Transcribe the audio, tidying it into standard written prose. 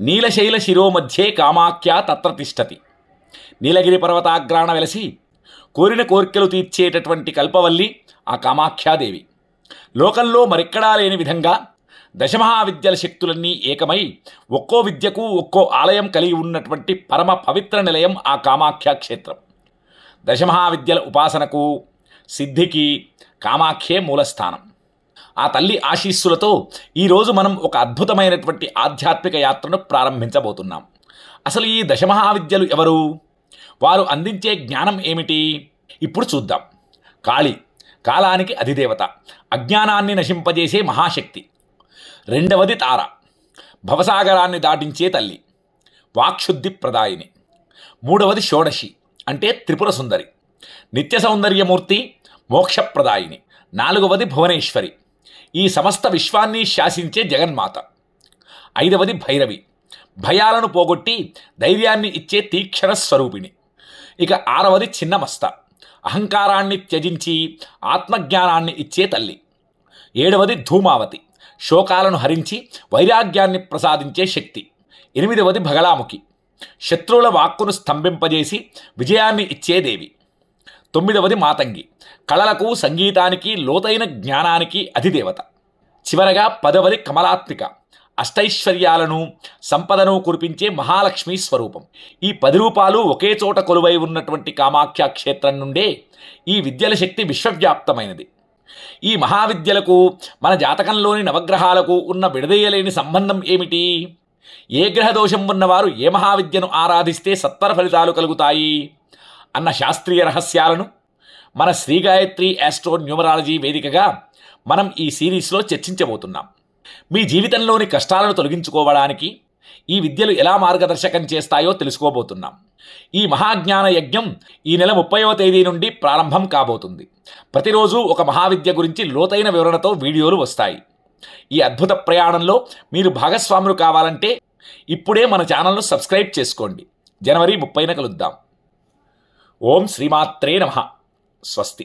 నీలశైల శిరోమధ్యే కామాఖ్య తత్ర తిష్టతి. నీలగిరి పర్వతాగ్రాణ వెలసి కోరిన కోరికలు తీర్చేటటువంటి కల్పవల్లి ఆ కామాఖ్యాదేవి. లోకంలో మరెక్కడా లేని విధంగా దశమహావిద్యల శక్తులన్నీ ఏకమై ఒక్కో విద్యకు ఒక్కో ఆలయం కలిగి ఉన్నటువంటి పరమ పవిత్ర నిలయం ఆ కామాఖ్య క్షేత్రం. దశమహావిద్యల ఉపాసనకు సిద్ధికి కామాఖ్యే మూలస్థానం. ఆ తల్లి ఆశీస్సులతో ఈరోజు మనం ఒక అద్భుతమైనటువంటి ఆధ్యాత్మిక యాత్రను ప్రారంభించబోతున్నాం. అసలు ఈ దశమహావిద్యలు ఎవరు? వారు అందించే జ్ఞానం ఏమిటి? ఇప్పుడు చూద్దాం. కాళి, కాలానికి అధిదేవత, అజ్ఞానాన్ని నశింపజేసే మహాశక్తి. రెండవది తార, భవసాగరాన్ని దాటించే తల్లి, వాక్శుద్ధి ప్రదాయిని. మూడవది షోడశి అంటే త్రిపుర సుందరి, నిత్య సౌందర్యమూర్తి, మోక్షప్రదాయిని. నాలుగవది భువనేశ్వరి, ఈ సమస్త విశ్వాన్ని శాసించే జగన్మాత. ఐదవది భైరవి, భయాలను పోగొట్టి ధైర్యాన్ని ఇచ్చే తీక్షణ స్వరూపిణి. ఇక ఆరవది చిన్నమస్త, అహంకారాన్ని త్యజించి ఆత్మజ్ఞానాన్ని ఇచ్చే తల్లి. ఏడవది ధూమావతి, శోకాలను హరించి వైరాగ్యాన్ని ప్రసాదించే శక్తి. ఎనిమిదవది బగళాముఖి, శత్రువుల వాక్కును స్తంభింపజేసి విజయాన్ని ఇచ్చే దేవి. తొమ్మిదవది మాతంగి, కళలకు సంగీతానికి లోతైన జ్ఞానానికి అధిదేవత. చివరగా 10వది కమలాత్మిక, అష్టైశ్వర్యాలను సంపదను కురిపించే మహాలక్ష్మి స్వరూపం. ఈ 10 రూపాలు ఒకే చోట కొలువై ఉన్నటువంటి కామాఖ్య క్షేత్రం నుండే ఈ విద్యల శక్తి విశ్వవ్యాప్తమైనది. ఈ మహావిద్యలకు మన జాతకంలోని నవగ్రహాలకు ఉన్న విడదీయలేని సంబంధం ఏమిటి? ఏ గ్రహదోషం ఉన్నవారు ఏ మహావిద్యను ఆరాధిస్తే సత్వర ఫలితాలు కలుగుతాయి అన్న శాస్త్రీయ రహస్యాలను మన శ్రీ గాయత్రి ఆస్ట్రో న్యూమరాలజీ వేదికగా మనం ఈ సిరీస్లో చర్చించబోతున్నాం. మీ జీవితంలోని కష్టాలను తొలగించుకోవడానికి ఈ విద్యలు ఎలా మార్గదర్శకం చేస్తాయో తెలుసుకోబోతున్నాం. ఈ మహాజ్ఞాన యజ్ఞం ఈ నెల 30వ తేదీ నుండి ప్రారంభం కాబోతుంది. ప్రతిరోజు ఒక మహావిద్య గురించి లోతైన వివరణతో వీడియోలు వస్తాయి. ఈ అద్భుత ప్రయాణంలో మీరు భాగస్వాములు కావాలంటే ఇప్పుడే మన ఛానల్ను సబ్స్క్రైబ్ చేసుకోండి. జనవరి 30న కలుద్దాం. ఓం శ్రీమాత్రే నమః. స్వస్తి.